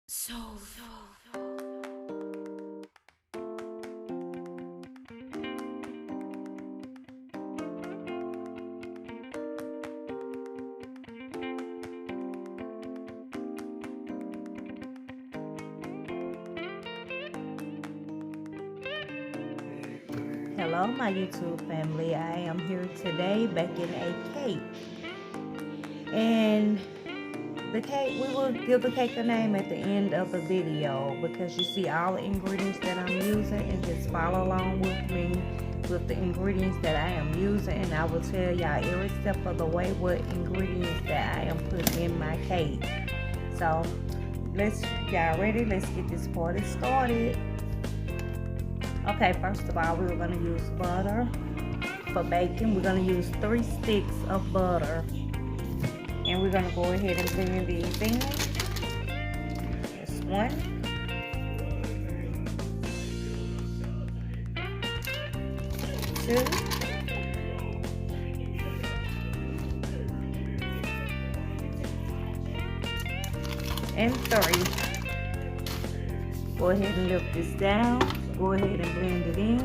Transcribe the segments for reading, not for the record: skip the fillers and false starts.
Hello, my YouTube family. I am here today baking a cake. And the cake, we will give the cake a name at the end of the video because you see all the ingredients that I'm using, and just follow along with me with the ingredients that I am using, and I will tell y'all every step of the way what ingredients that I am putting in my cake. So y'all ready? Let's get this party started. Okay, first of all, we're going to use butter for baking. We're going to use 3 sticks of butter. And we're going to go ahead and blend these in. That's 1. 2. And 3. Go ahead and lift this down. Go ahead and blend it in.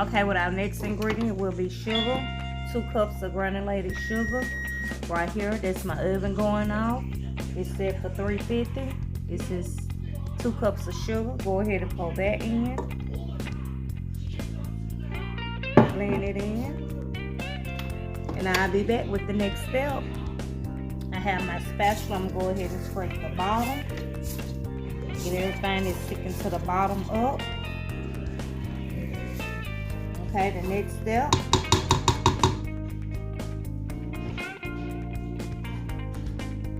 Okay, with our next ingredient will be sugar. 2 cups of granulated sugar. Right here, that's my oven going off. It's set for 350. This is 2 cups of sugar. Go ahead and pour that in. Blend it in. And I'll be back with the next step. I have my spatula. I'm going to go ahead and scrape the bottom. Get everything that's sticking to the bottom up. Okay, the next step.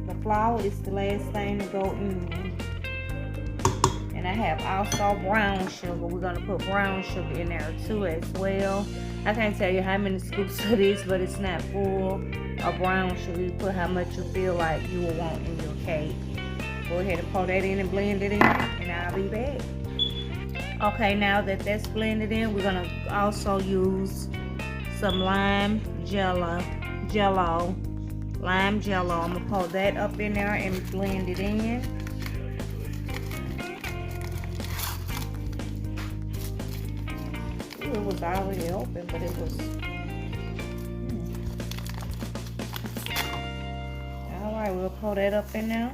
The flour is the last thing to go in. And I have also brown sugar. We're going to put brown sugar in there too as well. I can't tell you how many scoops of this, but it's not full of brown sugar. You put how much you feel like you will want in your cake. Go ahead and pour that in and blend it in, and I'll be back. Okay, now that that's blended in, we're going to also use some lime jello. Lime jello. I'm going to pour that up in there and blend it in. It was already open, but it was all right. We'll pour that up in there.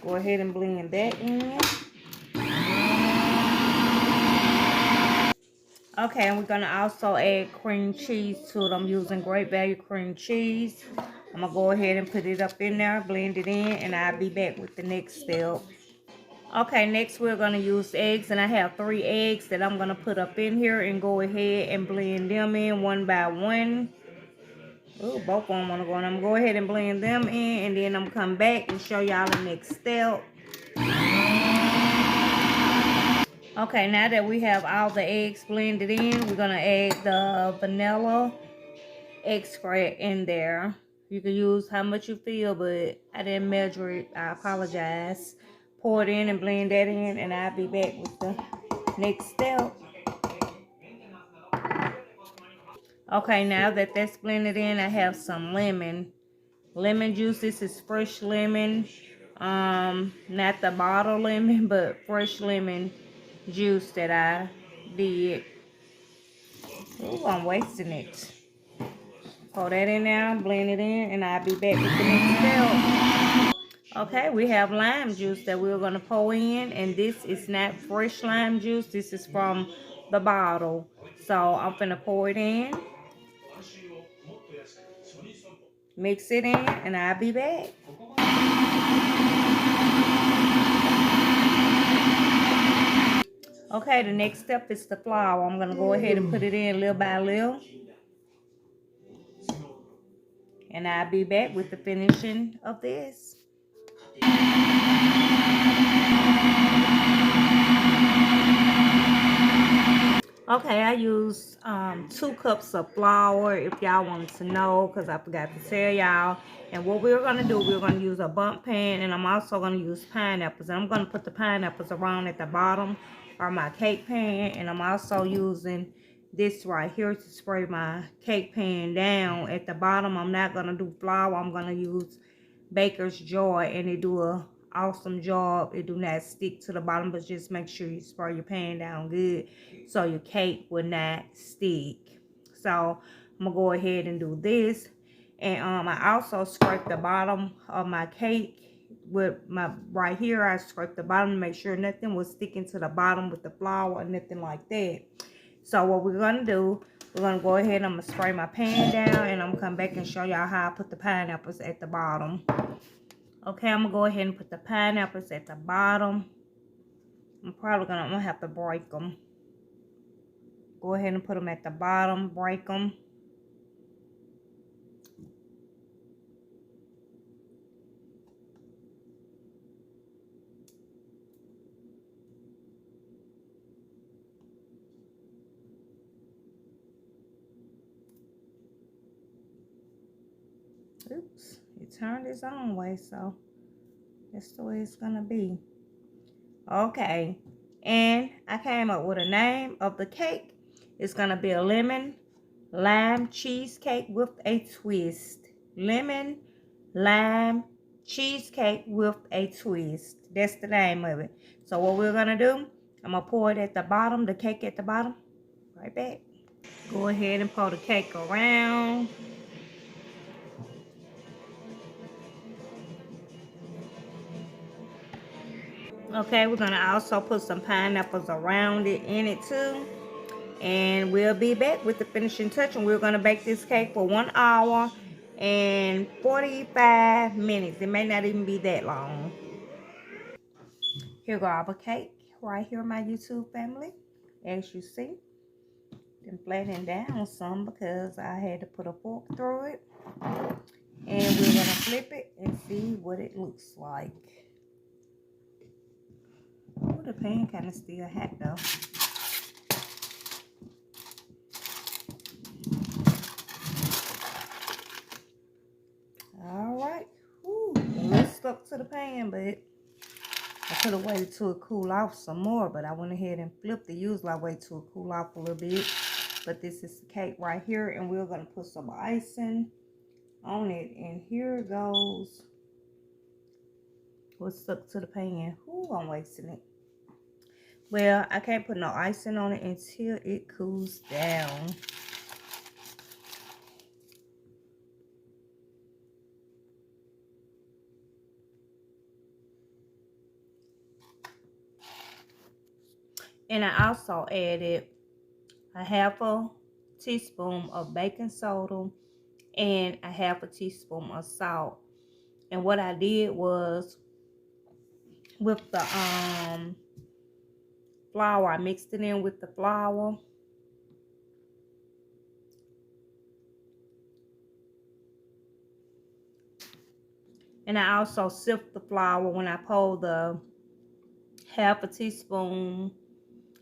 Go ahead and blend that in. Okay, and we're gonna also add cream cheese to it. I'm using Great Value cream cheese. I'm gonna go ahead and put it up in there, blend it in, and I'll be back with the next step. Okay, next we're going to use eggs, and I have 3 eggs that I'm going to put up in here and go ahead and blend them in one by one. Oh, both of them want to go in. I'm going to go ahead and blend them in, and then I'm going to come back and show y'all the next step. Okay, now that we have all the eggs blended in, we're going to add the vanilla extract in there. You can use how much you feel, but I didn't measure it. I apologize. Pour it in and blend that in, and I'll be back with the next step. Okay, now that that's blended in, I have some lemon juice. This is fresh lemon, not the bottle lemon, but fresh lemon juice that I did. Ooh, I'm wasting it. Pour that in there, blend it in, and I'll be back with the next step. Okay, we have lime juice that we're going to pour in, and this is not fresh lime juice. This is from the bottle. So I'm going to pour it in, mix it in, and I'll be back. Okay, the next step is the flour. I'm going to go ahead and put it in little by little. And I'll be back with the finishing of this. Okay, I used 2 cups of flour, if y'all wanted to know, because I forgot to tell y'all. And what we're going to do, we're going to use a bump pan, and I'm also going to use pineapples. And I'm going to put the pineapples around at the bottom of my cake pan. And I'm also using this right here to spray my cake pan down at the bottom. I'm not going to do flour. I'm going to use Baker's Joy, and they do a awesome job. It do not stick to the bottom, but just make sure you spray your pan down good so your cake will not stick. So I'm gonna go ahead and do this. And I also scrape the bottom of my cake with my right here. I scrape the bottom to make sure nothing was sticking to the bottom with the flour or nothing like that. So what we're gonna do, we're gonna go ahead and I'm gonna spray my pan down, and I'm gonna come back and show y'all how I put the pineapples at the bottom. Okay, I'm gonna go ahead and put the pineapples at the bottom. I'm gonna have to break them. Go ahead and put them at the bottom, break them. Oops, it turned its own way, so that's the way it's gonna be. Okay, and I came up with a name of the cake. It's gonna be a lemon lime cheesecake with a twist. Lemon lime cheesecake with a twist. That's the name of it. So what we're gonna do, I'm gonna pour it at the bottom, the cake at the bottom. Right back. Go ahead and pour the cake around. Okay, we're gonna also put some pineapples around it, in it too. And we'll be back with the finishing touch, and we're gonna bake this cake for 1 hour and 45 minutes. It may not even be that long. Here go our cake right here, my YouTube family. As you see, then flatten down some because I had to put a fork through it. And we're gonna flip it and see what it looks like. Oh, the pan kind of still hot though. All right. Ooh, a little stuck to the pan, but I could have waited till it cool off some more, but I went ahead and flipped it. Usually I wait till it cool off a little bit. But this is the cake right here, and we're gonna put some icing on it. And here goes what's stuck to the pan. Ooh, I'm wasting it. Well, I can't put no icing on it until it cools down. And I also added a half a teaspoon of baking soda and a half a teaspoon of salt. And what I did was, with the flour, I mixed it in with the flour. And I also sift the flour when I pour the half a teaspoon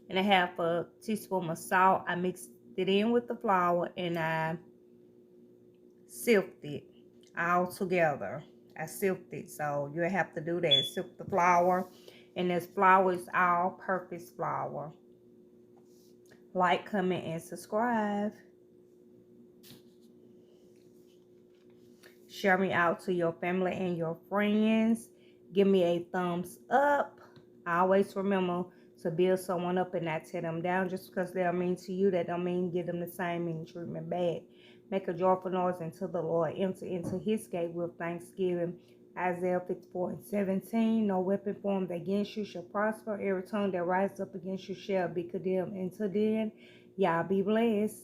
and a half a teaspoon of salt. I mixed it in with the flour and I sift it all together. I sift it, so you have to do that. Sift the flour, and this flour is all-purpose flour. Like, comment, and subscribe. Share me out to your family and your friends. Give me a thumbs up. I always remember to build someone up and not tear them down. Just because they're mean to you, that don't mean give them the same mean treatment back. Make a joyful noise unto the Lord. Enter into his gate with thanksgiving. Isaiah 54:17. No weapon formed against you shall prosper. Every tongue that rises up against you shall be condemned. Until then, y'all be blessed.